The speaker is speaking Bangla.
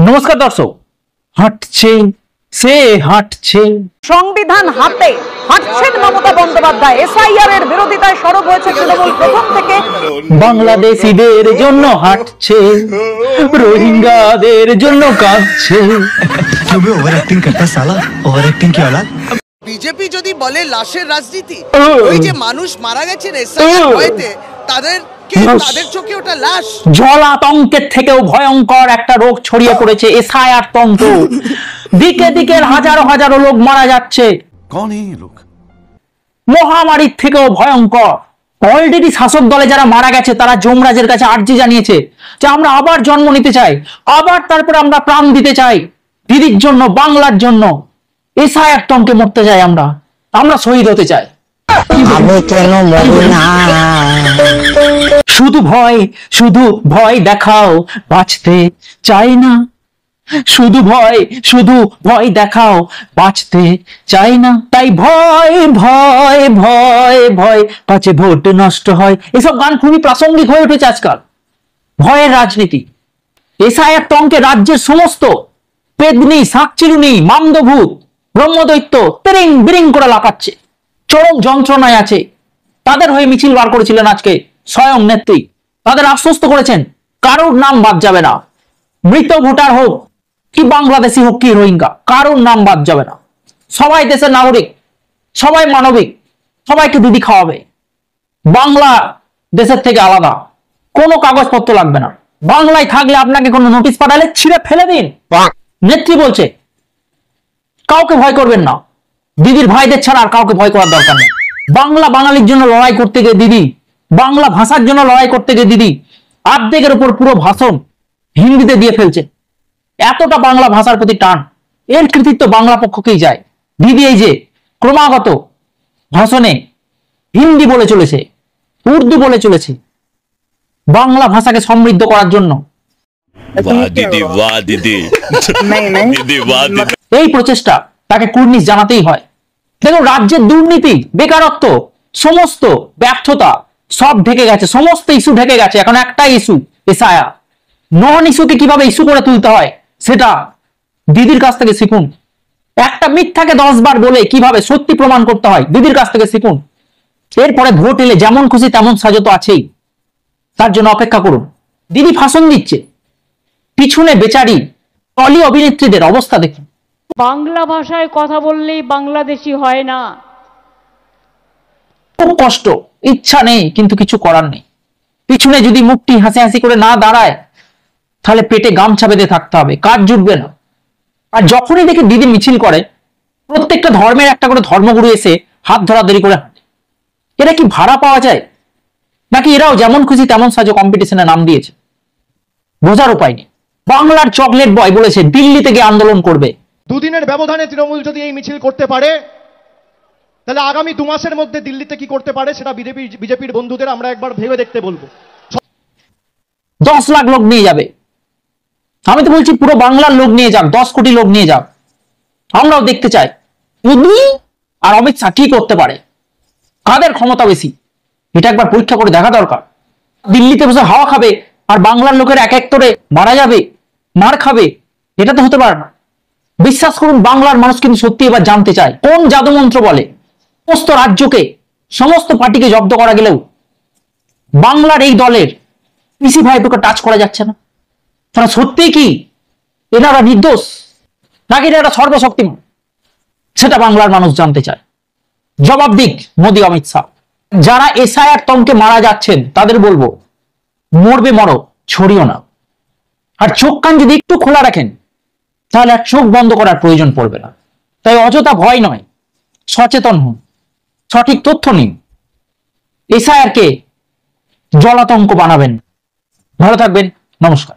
নমস্কার দর্শক, হাঁটছে সে হাঁটছে, সংবিধান হাতে হাঁটছেন মমতা বন্দ্যোপাধ্যায়। এসআইআর এর বিরোধিতায় সরব হয়েছে তৃণমূল প্রথম থেকে। বাংলাদেশিদের জন্য হাঁটছে, রোহিঙ্গাদের জন্য কাঁদছে। ওভার অ্যাক্টিং করতা সালা, ওভার অ্যাক্টিং কি औलाद। বিজেপি যদি বলে লাশের রাজনীতি, ওই যে মানুষ মারা গেছেন এসআইআর ভয়তে, তাদের চোখে ওটা লাশ। জলাতঙ্কের থেকেও ভয়ঙ্কর একটা রোগ ছড়িয়ে পড়েছে, এসআইআর তন্ত্র। দিকে দিকে হাজারো হাজারো লোক মারা যাচ্ছে। कौन है ये लोग? মহামারীর থেকেও ভয়ঙ্কর। অলরেডি শাসক দলে যারা মারা গেছে তারা যমরাজের কাছে আর্জি জানিয়েছে যে আমরা আবার জন্ম নিতে চাই, আবার তারপরে আমরা প্রাণ দিতে চাই দিদির জন্য, বাংলার জন্য। এসআইআর তন্ত্রে মরতে চাই, আমরা শহীদ হতে চাই। শুধু ভয় দেখাও, বাঁচতে চাই না। শুধু ভয় দেখাও, বাঁচতে চাই না। তাই ভয় ভয় ভয় ভয় পাছে ভোট নষ্ট হয়, এসব গান খুবই প্রাসঙ্গিক হয়ে উঠেছে আজকাল। ভয়ের রাজনীতি। এসআইআর তন্ত্রে রাজ্যের সমস্ত পেদনি, শাকচিরুনি, মামদভূত, ব্রহ্মদৈত্য তেরিং বিরিং করে লাফাচ্ছে, চরম যন্ত্রণায় আছে। তাদের হয়ে মিছিল বার করেছিলেন আজকে স্বয়ং নেত্রী। তাদের আশ্বস্ত করেছেন কারোর নাম বাদ যাবে না, মৃত ভোটার হোক কি বাংলাদেশি হোক কি রোহিঙ্গা, কারোর নাম বাদ যাবে না। সবাই দেশের নাগরিক, সবাই মানবিক, সবাইকে দিদি খাওয়াবে। বাংলা দেশের থেকে আলাদা, কোনো কাগজপত্র লাগবে না। বাংলায় থাকলে আপনাকে কোনো নোটিশ পাঠালে ছিঁড়ে ফেলে দিন। নেত্রী বলছে কাউকে ভয় করবেন না, দিদির ভাইদের ছাড়া আর কাউকে ভয় করার দরকার নেই। বাংলা বাঙালির জন্য লড়াই করতে গিয়ে দিদি, বাংলা ভাষার জন্য লড়াই করতে গিয়ে দিদি অর্ধেকের উপর পুরো ভাষণ হিন্দিতে দিয়ে ফেলছে। এতটা বাংলা ভাষার প্রতি টান, এর কৃতিত্ব বাংলা পক্ষকেই যায়। দিদি এই যে ক্রমাগত ভাষণে হিন্দি বলে চলেছে, উর্দু বলে চলেছে, বাংলা ভাষাকে সমৃদ্ধ করার জন্য। এই প্রচেষ্টা তাকে কুর্নিশ জানাতেই হয়। দেখুন, রাজ্যের দুর্নীতি, বেকারত্ব, সমস্ত ব্যর্থতা সব ঢেকে গেছে, সমস্ত ইস্যু ঢেকে গেছে। এখন একটাই ইস্যু, এসআইআর। নন ইস্যুকে কিভাবে ইস্যু করে তুলতে হয় সেটা দিদির কাছ থেকে শিখুন। একটা মিথ্যাকে 10 বার বলে কিভাবে সত্যি প্রমাণ করতে হয় দিদির কাছ থেকে শিখুন। এরপরে ভোট এলে যেমন খুশি তেমন সাজো তো আছেই, তার জন্য অপেক্ষা করুন। দিদি ভাষণ দিচ্ছে, পিছনে বেচারি টলি অভিনেত্রীদের অবস্থা দেখুন। বাংলা ভাষায় কথা বললেই বাংলাদেশি হয় না। খুব কষ্ট, ইচ্ছা নেই কিন্তু কিছু করার নেই। পিছনে যদি মুখটি হাসি হাসি করে না দাঁড়ায় তাহলে পেটে গামছা বেঁধে থাকতে হবে, কাজ জুটবে না। আর যখনই দেখি দিদি মিছিল করে, প্রত্যেকটা ধর্মের একটা করে ধর্মগুরু এসে হাত ধরাধরি করে হাঁটে। এরা কি ভাড়া পাওয়া যায় নাকি এরাও যেমন খুশি তেমন সাজো কম্পিটিশনে নাম দিয়েছে? বোঝার উপায় নেই। বাংলার চকলেট বয় বলেছে দিল্লি থেকে আন্দোলন করবে। দুদিনের ব্যবধানে তৃণমূল যদি এই মিছিল করতে পারে, তাহলে আগামী 2 মাসের মধ্যে দিল্লিতে কি করতে পারে সেটা বিজেপির বন্ধুদের আমরা একবার ভেবে দেখতে বলবো। 10 লাখ লোক নিয়ে যাবে। আমি তো বলছি পুরো বাংলার লোক নিয়ে যাক, 10 কোটি লোক নিয়ে যাক। আমরাও দেখতে চাই মোদি আর অমিত শাহ কি করতে পারে, কাদের ক্ষমতা বেশি, এটা একবার পরীক্ষা করে দেখা দরকার। দিল্লিতে বসে হাওয়া খাবে আর বাংলার লোকের এক এক করে মারা যাবে, মার খাবে, এটা তো হতে পারে না। বিশ্বাস করুন, বাংলার মানুষ কিন্তু সত্যি এবার জানতে চায় কোন জাদুমন্ত্র বলে সমস্ত রাজ্যকে, সমস্ত পার্টিকে জব্দ করা গেলেও বাংলার এই দলের পিসি ভাইপোকে টাচ করা যাচ্ছে না। তারা সত্যি কি এনারা নির্দোষ নাকি এরা সর্বশক্তিমান, সেটা বাংলার মানুষ জানতে চায়। জবাব দিক মোদি, অমিত শাহ। যারা এসআইআর তন্ত্রে মারা যাচ্ছেন তাদের বলবো, মরবে মরো, ছড়িও না। আর চোখ কান যদি একটু খোলা রাখেন তাহলে আর চোখ বন্ধ করার প্রয়োজন পড়বে না। তাই অযথা ভয় নয়, সচেতন হন, সঠিক তথ্য নিন, এসআইআর কে জলাতঙ্ক বানাবেন। ভালো থাকবেন, নমস্কার।